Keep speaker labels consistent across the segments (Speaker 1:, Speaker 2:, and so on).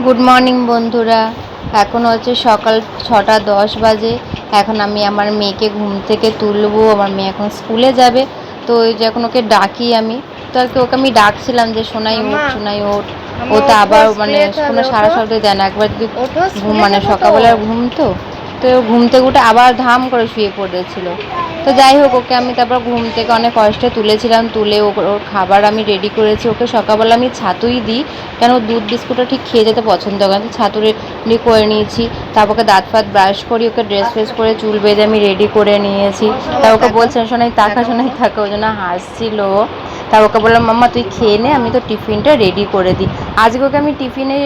Speaker 1: Good morning বন্ধুরা। এখন হচ্ছে সকাল 6টা 10 বাজে। এখন আমি আমার মেয়েকে ঘুম থেকে তুলবো, আমার মেয়ে এখন স্কুলে যাবে। তো ওই যে এখন ওকে ডাকি আমি, তো আর কি ওকে আমি ডাকছিলাম যে সোনাই ওঠ,
Speaker 2: মাম্মা
Speaker 1: সোনাই ওঠ। ও
Speaker 2: মাম্মা
Speaker 1: তো
Speaker 2: ওঠো,
Speaker 1: আবার
Speaker 2: স্কুলে
Speaker 1: মানে
Speaker 2: যেতে
Speaker 1: কোনো
Speaker 2: হবে।
Speaker 1: সারা
Speaker 2: ওঠো
Speaker 1: শব্দ দেয় না, একবার যদি
Speaker 2: ওঠো,
Speaker 1: ঘুম
Speaker 2: স্কুলে
Speaker 1: মানে
Speaker 2: যাবো তো।
Speaker 1: সকালবেলার ঘুম তো তো ও ঘুম থেকে উঠে আবার ধাম করে শুয়ে পড়েছিল। তো যাই হোক, ওকে আমি তারপর ঘুম থেকে অনেক কষ্টে তুলেছিলাম, তুলে ওর খাবার আমি রেডি করেছি। ওকে সকালবেলা আমি ছাতুই দিই, কেন ও দুধ বিস্কুটটা ঠিক খেয়ে যেতে পছন্দ করে, তো ছাতু রেডি করে নিয়েছি। তারপর ওকে দাঁত ফাত ব্রাশ করি, ওকে ড্রেস ফ্রেস করে চুল বেঁধে আমি রেডি করে নিয়েছি। তা ওকে বলছে শোনাই তাকা, শোনাই তাকা, ওই জন্য হাসছিল। তা ওকে বললাম মাম্মা তুই খেয়ে নে, আমি তো টিফিনটা রেডি করে দিই। আজকে ওকে আমি টিফিনে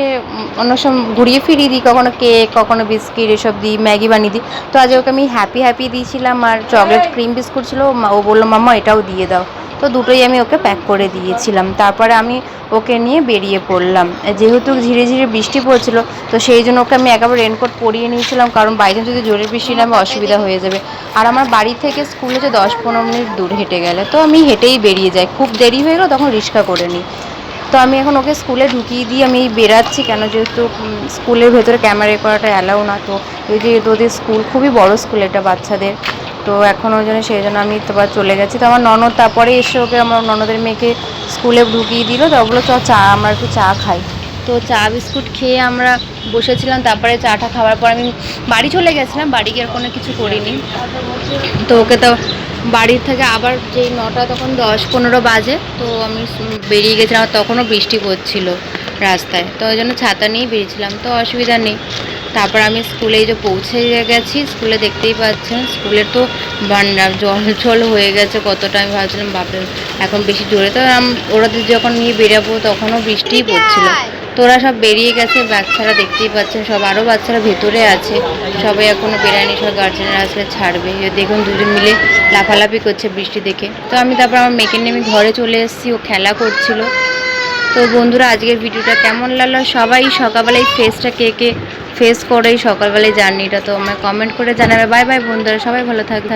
Speaker 1: অন্য সময় ঘুরিয়ে ফিরিয়ে দিই, কখনো কেক, কখনো বিস্কিট এসব দিই, ম্যাগি বানিয়ে দিই। তো আজকে ওকে আমি হ্যাপি হ্যাপি দিয়েছিলাম, আর চকলেট ক্রিম বিস্কুট ছিল। ও বললো মাম্মা এটাও দিয়ে দাও। তো দুটোই আমি ওকে প্যাক করে দিয়েছিলাম। তারপরে আমি ওকে নিয়ে বেরিয়ে পড়লাম। যেহেতু ধীরে ধীরে বৃষ্টি পড়ছিল, তো সেই জন্য ওকে আমি একেবারে রেনকোট পরিয়ে নিয়েছিলাম, কারণ বাইরে যদি জোরে বৃষ্টি নামে অসুবিধা হয়ে যাবে। আর আমার বাড়ি থেকে স্কুল হচ্ছে 10-15 মিনিট দূর হেঁটে গেলে, তো আমি হেঁটেই বেরিয়ে যাই। খুব দেরি হয়ে গেলো তখন রিক্সা করে নিই। তো আমি এখন ওকে স্কুলে ঢুকিয়ে দিয়ে আমি বেরাচ্ছি, কেন যেহেতু স্কুলের ভেতরে ক্যামেরা করাটা অ্যালাউ না। তো এই যে তোদের স্কুল খুবই বড় স্কুল এটা বাচ্চাদের, তো এখন ওই জন্য সেই জন্য আমি তোমার চলে গেছি। তো আমার ননদ তারপরে এসে ওকে, আমার ননদের মেয়েকে স্কুলে ঢুকিয়ে দিল। তো ওগুলো চা আমরা একটু চা খাই। তো চা বিস্কুট খেয়ে আমরা বসেছিলাম। তারপরে চাটা খাওয়ার পর আমি বাড়ি চলে গেছিলাম, বাড়ি গিয়ে কোনো কিছু করিনি। তো ওকে তো বাড়ির থেকে আবার যেই 9টা তখন 10-15 বাজে, তো আমি বেরিয়ে গেছিলাম। আর তখনও বৃষ্টি পড়ছিল রাস্তায়, তো ওই জন্য ছাতা নিয়েই বেরিয়েছিলাম, তো অসুবিধা নেই। তারপর আমি স্কুলে এই যে পৌঁছে গেছি। স্কুলে দেখতেই পাচ্ছেন স্কুলের তো জল জল হয়ে গেছে কতটা। আমি ভাবছিলাম বাপরে এখন বেশি জোরে, তো ওরাদের যখন নিয়ে বেরাবো তখনও বৃষ্টিই পড়ছিল। তো ওরা সব বেরিয়ে গেছে, বাচ্চারা দেখতেই পাচ্ছেন সব, আরও বাচ্চারা ভেতরে আছে, সবাই এখনও বেরায়নি, সব গার্জেনরা আসলে ছাড়বে। দেখুন দুজন মিলে লাফালাফি করছে বৃষ্টি দেখে। তো আমি তারপর আমার মেয়েকে নিয়ে আমি ঘরে চলে এসেছি, ও খেলা করছিল। তো বন্ধুরা আজকের ভিডিওটা কেমন লাগলো, সবাই সকালবেলায় ফেসটা কে কে ফেস করে সকালবেলায় জার্নিটা, তো আমায় কমেন্ট করে জানাবে। বাই বাই বন্ধুরা, সবাই ভালো থাকবে।